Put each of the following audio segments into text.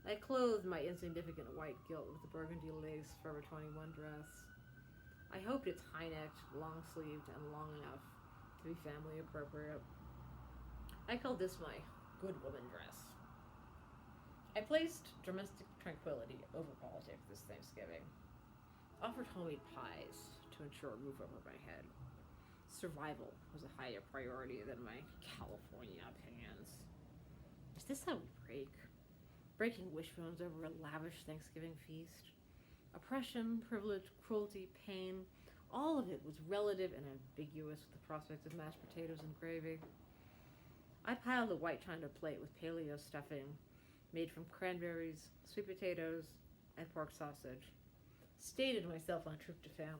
I clothed my insignificant white guilt with a burgundy lace Forever 21 dress. I hoped it's high-necked, long-sleeved, and long enough to be family appropriate. I called this my good woman dress. I placed domestic tranquility over politics this Thanksgiving. Offered homemade pies to ensure a roof over my head. Survival was a higher priority than my California opinions. Is this how we break? Breaking wishbones over a lavish Thanksgiving feast? Oppression, privilege, cruelty, pain, all of it was relative and ambiguous with the prospect of mashed potatoes and gravy. I piled a white china plate with paleo stuffing made from cranberries, sweet potatoes, and pork sausage. Stated myself on tryptophan.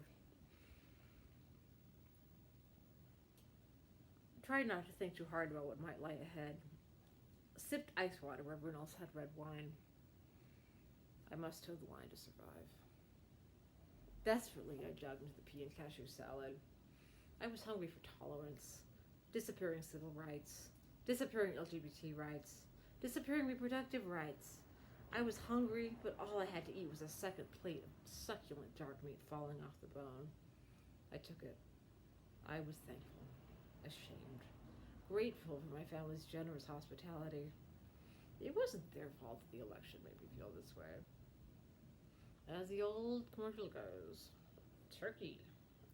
Tried not to think too hard about what might lie ahead. Sipped ice water where everyone else had red wine. I must toe the line to survive. Desperately, I dug into the pea and cashew salad. I was hungry for tolerance, disappearing civil rights, disappearing LGBT rights, disappearing reproductive rights. I was hungry, but all I had to eat was a second plate of succulent dark meat falling off the bone. I took it. I was thankful, ashamed, grateful for my family's generous hospitality. It wasn't their fault that the election made me feel this way. As the old commercial goes, turkey,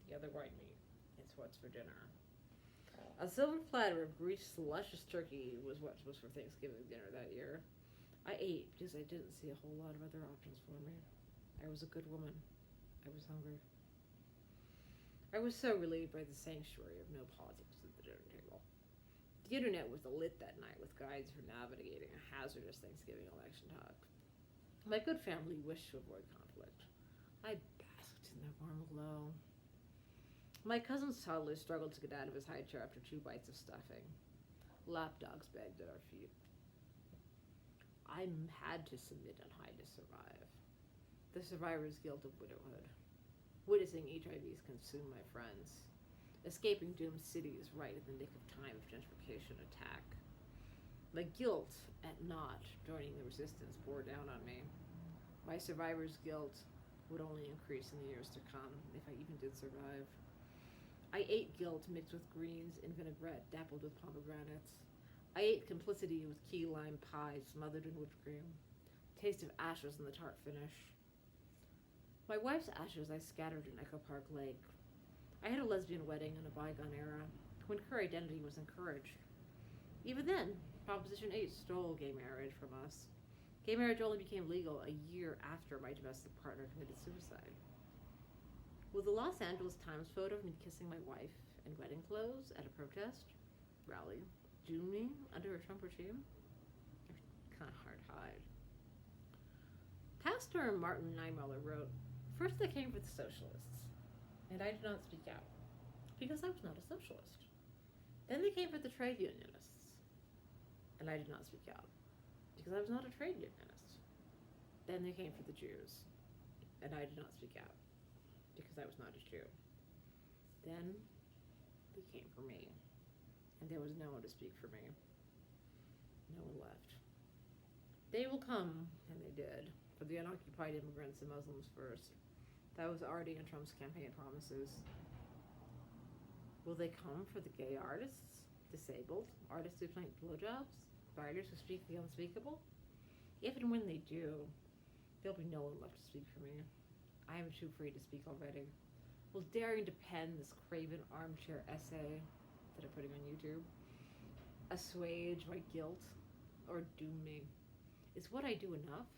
the other white meat, it's what's for dinner. A silver platter of greased, luscious turkey was what was for Thanksgiving dinner that year. I ate because I didn't see a whole lot of other options for me. I was a good woman. I was hungry. I was so relieved by the sanctuary of no politics at the dinner table. The internet was lit that night with guides for navigating a hazardous Thanksgiving election talk. My good family wished to avoid conflict. I basked in their warm glow. My cousin's toddler struggled to get out of his high chair after 2 bites of stuffing. Lapdogs begged at our feet. I had to submit and hide to survive. The survivor's guilt of widowhood. Witnessing HIVs consume my friends. Escaping doomed cities right in the nick of time of gentrification attack. My guilt at not joining the resistance bore down on me. My survivor's guilt would only increase in the years to come, if I even did survive. I ate guilt mixed with greens and vinaigrette dappled with pomegranates. I ate complicity with key lime pie smothered in whipped cream. Taste of ashes in the tart finish. My wife's ashes I scattered in Echo Park Lake. I had a lesbian wedding in a bygone era, when queer identity was encouraged. Even then, Proposition 8 stole gay marriage from us. Gay marriage only became legal a year after my domestic partner committed suicide. Will the Los Angeles Times photo of me kissing my wife in wedding clothes at a protest rally doom me under a Trump regime? It's kind of hard to hide. Pastor Martin Niemöller wrote, "First they came for the socialists, and I did not speak out, because I was not a socialist. Then they came for the trade unionists, and I did not speak out, because I was not a trade unionist. Then they came for the Jews, and I did not speak out, because I was not a Jew. Then they came for me, and there was no one to speak for me. No one left. They will come," and they did, "for the unoccupied immigrants and Muslims first." That was already in Trump's campaign promises. Will they come for the gay artists, disabled, artists who paint blowjobs, writers who speak the unspeakable? If and when they do, there'll be no one left to speak for me. I am too free to speak already. Will daring to pen this craven armchair essay that I'm putting on YouTube assuage my guilt or doom me? Is what I do enough?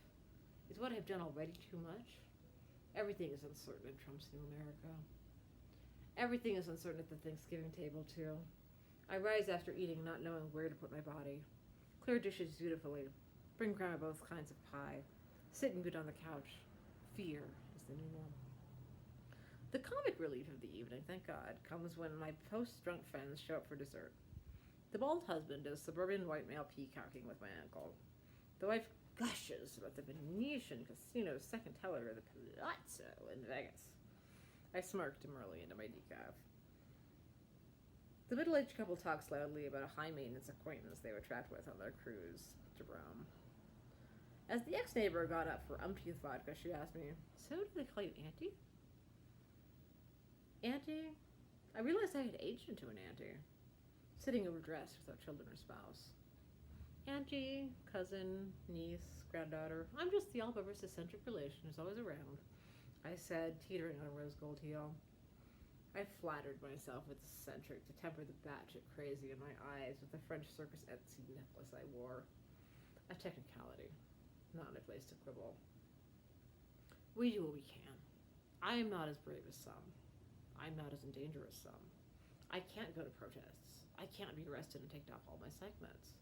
Is what I've done already too much? Everything is uncertain in Trump's new America. Everything is uncertain at the Thanksgiving table, too. I rise after eating, not knowing where to put my body. Clear dishes dutifully. Bring grandma both kinds of pie. Sitting good on the couch. Fear is the new normal. The comic relief of the evening, thank God, comes when my post-drunk friends show up for dessert. The bald husband does suburban white male peacocking with my uncle. The wife gushes about the Venetian casino's second teller, the Palazzo in Vegas. I smirk demurely into my decaf. The middle-aged couple talks loudly about a high-maintenance acquaintance they were trapped with on their cruise to Rome. As the ex-neighbor got up for umpteenth vodka, she asked me, "So do they call you Auntie?" Auntie? I realized I had aged into an auntie, sitting overdressed without children or spouse. Auntie, cousin, niece, granddaughter. I'm just the all-purpose eccentric relation who's always around, I said, teetering on a rose gold heel. I flattered myself with eccentric to temper the batshit crazy in my eyes with the French circus Etsy necklace I wore. A technicality, not a place to quibble. We do what we can. I am not as brave as some. I'm not as in danger as some. I can't go to protests. I can't be arrested and take off all my psych meds.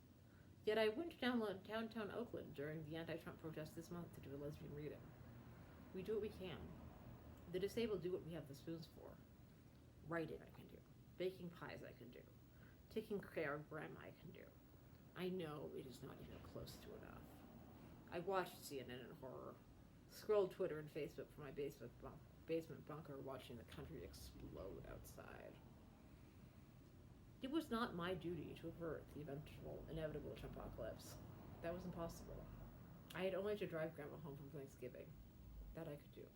Yet I went to downtown Oakland during the anti-Trump protest this month to do a lesbian reading. We do what we can. The disabled do what we have the spoons for. Writing I can do. Baking pies I can do. Taking care of grandma I can do. I know it is not even close to enough. I watched CNN in horror. Scrolled Twitter and Facebook from my basement bunker watching the country explode outside. It was not my duty to avert the inevitable Trumpocalypse. That was impossible. I had only to drive grandma home from Thanksgiving. That I could do.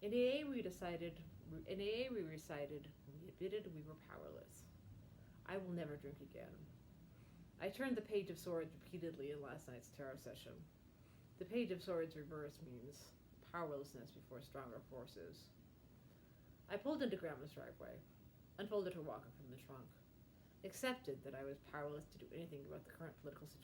In AA we recited, we admitted we were powerless. I will never drink again. I turned the page of swords repeatedly in last night's tarot session. The page of swords reverse means powerlessness before stronger forces. I pulled into grandma's driveway, unfolded her walker from the trunk, accepted that I was powerless to do anything about the current political situation.